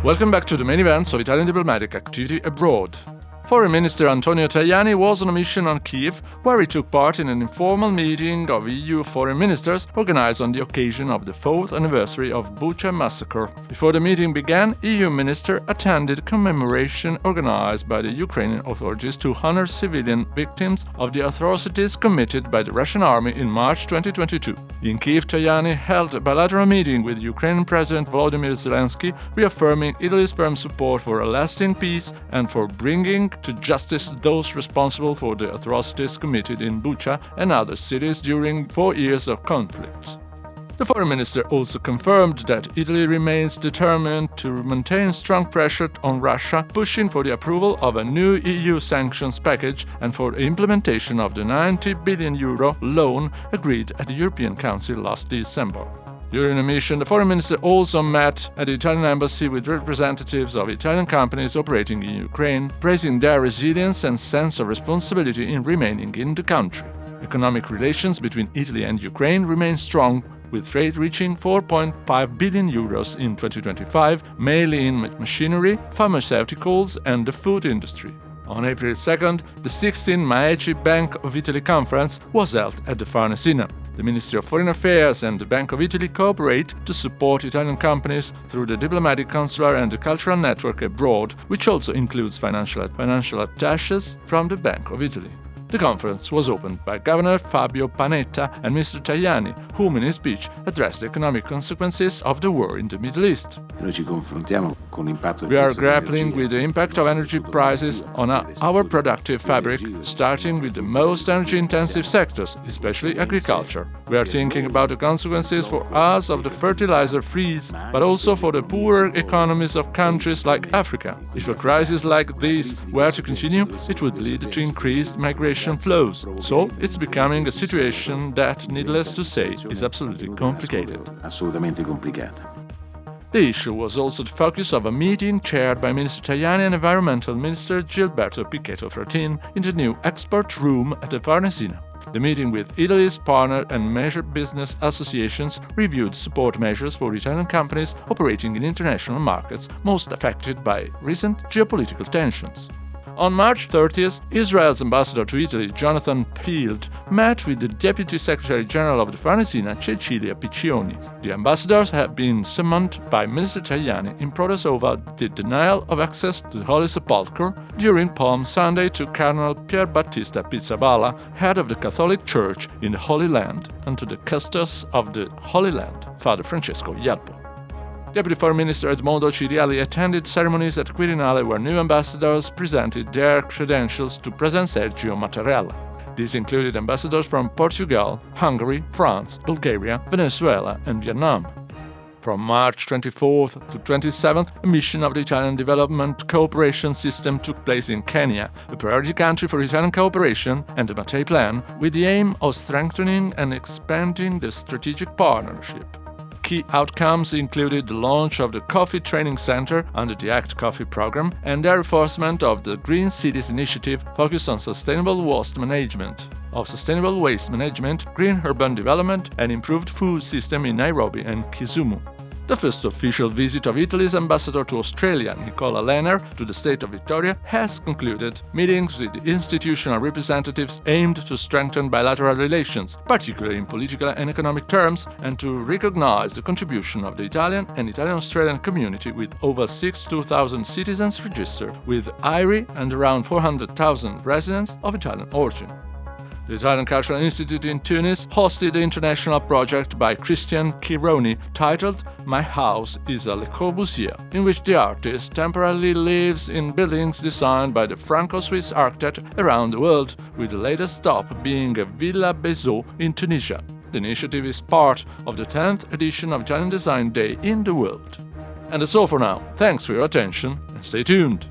Welcome back to the main events of Italian diplomatic activity abroad. Foreign Minister Antonio Tajani was on a mission on Kiev, where he took part in an informal meeting of EU foreign ministers organized on the occasion of the 4th anniversary of Bucha massacre. Before the meeting began, EU minister attended a commemoration organized by the Ukrainian authorities to honor civilian victims of the atrocities committed by the Russian army in March 2022. In Kiev, Tajani held a bilateral meeting with Ukrainian President Volodymyr Zelensky, reaffirming Italy's firm support for a lasting peace and for bringing to justice those responsible for the atrocities committed in Bucha and other cities during 4 years of conflict. The foreign minister also confirmed that Italy remains determined to maintain strong pressure on Russia, pushing for the approval of a new EU sanctions package and for the implementation of the €90 billion loan agreed at the European Council last December. During the mission, the foreign minister also met at the Italian embassy with representatives of Italian companies operating in Ukraine, praising their resilience and sense of responsibility in remaining in the country. Economic relations between Italy and Ukraine remain strong, with trade reaching €4.5 billion in 2025, mainly in machinery, pharmaceuticals and the food industry. On April 2nd, the 16th MAECI Bank of Italy conference was held at the Farnesina. The Ministry of Foreign Affairs and the Bank of Italy cooperate to support Italian companies through the diplomatic, consular and the cultural network abroad, which also includes financial attaches from the Bank of Italy. The conference was opened by Governor Fabio Panetta and Mr. Tajani, whom in his speech addressed the economic consequences of the war in the Middle East. We are grappling with the impact of energy prices on our productive fabric, starting with the most energy-intensive sectors, especially agriculture. We are thinking about the consequences for us of the fertilizer freeze, but also for the poorer economies of countries like Africa. If a crisis like this were to continue, it would lead to increased migration flows. So it's becoming a situation that, needless to say, is absolutely complicated. The issue was also the focus of a meeting chaired by Minister Tajani and Environmental Minister Gilberto Pichetto Fratin in the new expert room at the Farnesina. The meeting with Italy's partner and major business associations reviewed support measures for Italian companies operating in international markets most affected by recent geopolitical tensions. On March 30th, Israel's ambassador to Italy, Jonathan Field, met with the Deputy Secretary General of the Farnesina, Cecilia Piccioni. The ambassadors had been summoned by Minister Tajani in protest over the denial of access to the Holy Sepulchre during Palm Sunday to Cardinal Pier Battista Pizzaballa, head of the Catholic Church in the Holy Land, and to the Custos of the Holy Land, Father Francesco Ialpo. Deputy Foreign Minister Edmondo Cirielli attended ceremonies at Quirinale where new ambassadors presented their credentials to President Sergio Mattarella. These included ambassadors from Portugal, Hungary, France, Bulgaria, Venezuela and Vietnam. From March 24th to 27th, a mission of the Italian Development Cooperation System took place in Kenya, a priority country for Italian cooperation and the Mattei Plan, with the aim of strengthening and expanding the strategic partnership. Key outcomes included the launch of the Coffee Training Center under the ACT Coffee program and the reinforcement of the Green Cities initiative focused on sustainable waste management, green urban development and improved food system in Nairobi and Kisumu. The first official visit of Italy's ambassador to Australia, Nicola Lehner, to the state of Victoria has concluded. Meetings with institutional representatives aimed to strengthen bilateral relations, particularly in political and economic terms, and to recognize the contribution of the Italian and Italian-Australian community with over 62,000 citizens registered, with IRI and around 400,000 residents of Italian origin. The Italian Cultural Institute in Tunis hosted the international project by Christian Chironi titled My House is a Le Corbusier, in which the artist temporarily lives in buildings designed by the Franco-Swiss architect around the world, with the latest stop being a Villa Bezot in Tunisia. The initiative is part of the 10th edition of Italian Design Day in the world. And that's all for now. Thanks for your attention and stay tuned.